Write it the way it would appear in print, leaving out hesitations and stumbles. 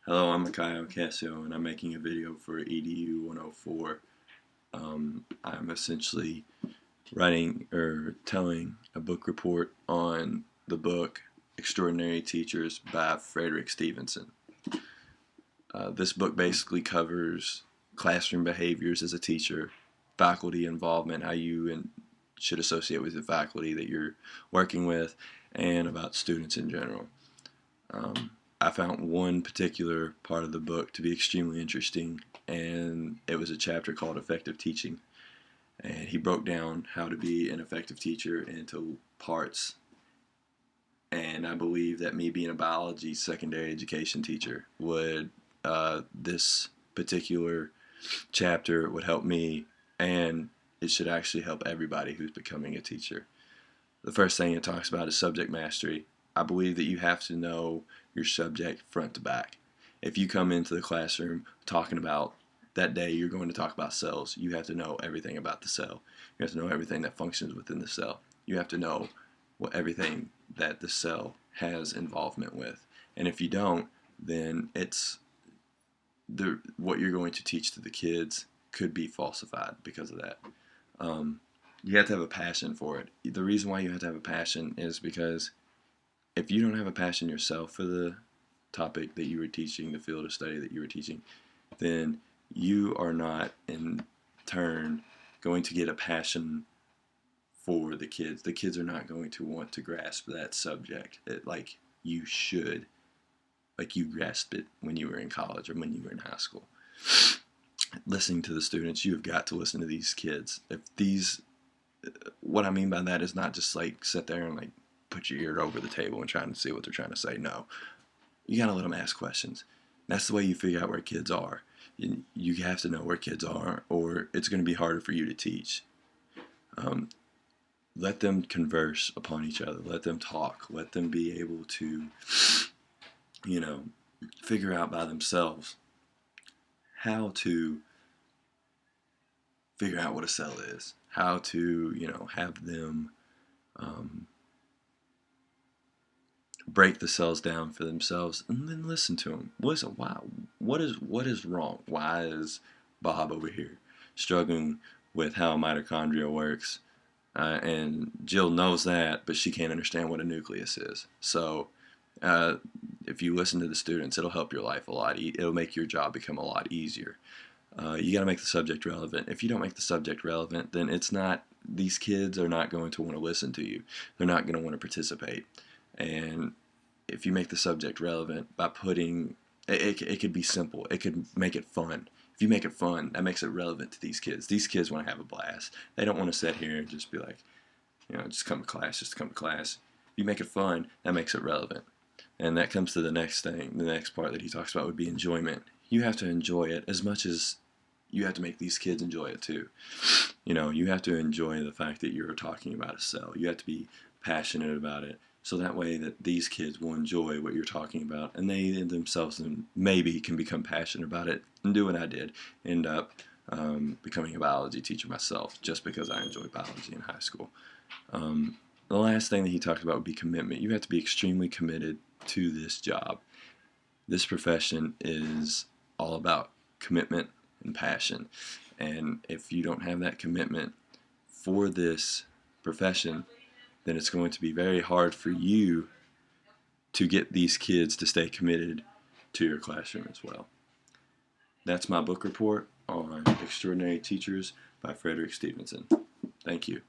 Hello, I'm Miciah Ocasio, and I'm making a video for EDU 104. I'm essentially writing or telling a book report on the book Extraordinary Teachers by Frederick Stevenson. This book basically covers classroom behaviors as a teacher, faculty involvement, how you should associate with the faculty that you're working with, and about students in general. I found one particular part of the book to be extremely interesting, and it was a chapter called Effective Teaching. And he broke down how to be an effective teacher into parts. And I believe that me being a biology secondary education teacher this particular chapter would help me, and it should actually help everybody who's becoming a teacher. The first thing it talks about is subject mastery. I believe that you have to know your subject front to back. If you come into the classroom talking about that day you're going to talk about cells, you have to know everything about the cell. You have to know everything that functions within the cell. You have to know everything that the cell has involvement with. And if you don't, then what you're going to teach to the kids could be falsified because of that. You have to have a passion for it. The reason why you have to have a passion is because if you don't have a passion yourself for the topic that you were teaching, the field of study that you were teaching, then you are not in turn going to get a passion for the kids. The kids are not going to want to grasp that subject like you should, like you grasped it when you were in college or when you were in high school. Listening to the students, you have got to listen to these kids. What I mean by that is not just like sit there and like put your ear over the table and trying to see what they're trying to say. No, you gotta let them ask questions. That's the way you figure out where kids are. You have to know where kids are, or it's going to be harder for you to teach. Let them converse upon each other. Let them talk. Let them be able to, figure out by themselves how to figure out what a cell is. How to, have them break the cells down for themselves, and then listen to them. Listen, why? What is wrong? Why is Bob over here struggling with how mitochondria works? And Jill knows that, but she can't understand what a nucleus is. So, if you listen to the students, it'll help your life a lot. It'll make your job become a lot easier. You got to make the subject relevant. If you don't make the subject relevant, then these kids are not going to want to listen to you. They're not going to want to participate. And if you make the subject relevant by putting, it could be simple. It could make it fun. If you make it fun, that makes it relevant to these kids. These kids want to have a blast. They don't want to sit here and just be like, just come to class, just come to class. If you make it fun, that makes it relevant. And that comes to the next thing. The next part that he talks about would be enjoyment. You have to enjoy it as much as you have to make these kids enjoy it too. You have to enjoy the fact that you're talking about a cell. You have to be passionate about it, so that way that these kids will enjoy what you're talking about, and they themselves maybe can become passionate about it and do what I did, end up becoming a biology teacher myself just because I enjoyed biology in high school. The last thing that he talked about would be commitment. You have to be extremely committed to this job. This profession is all about commitment and passion, and if you don't have that commitment for this profession, then it's going to be very hard for you to get these kids to stay committed to your classroom as well. That's my book report on Extraordinary Teachers by Frederick Stevenson. Thank you.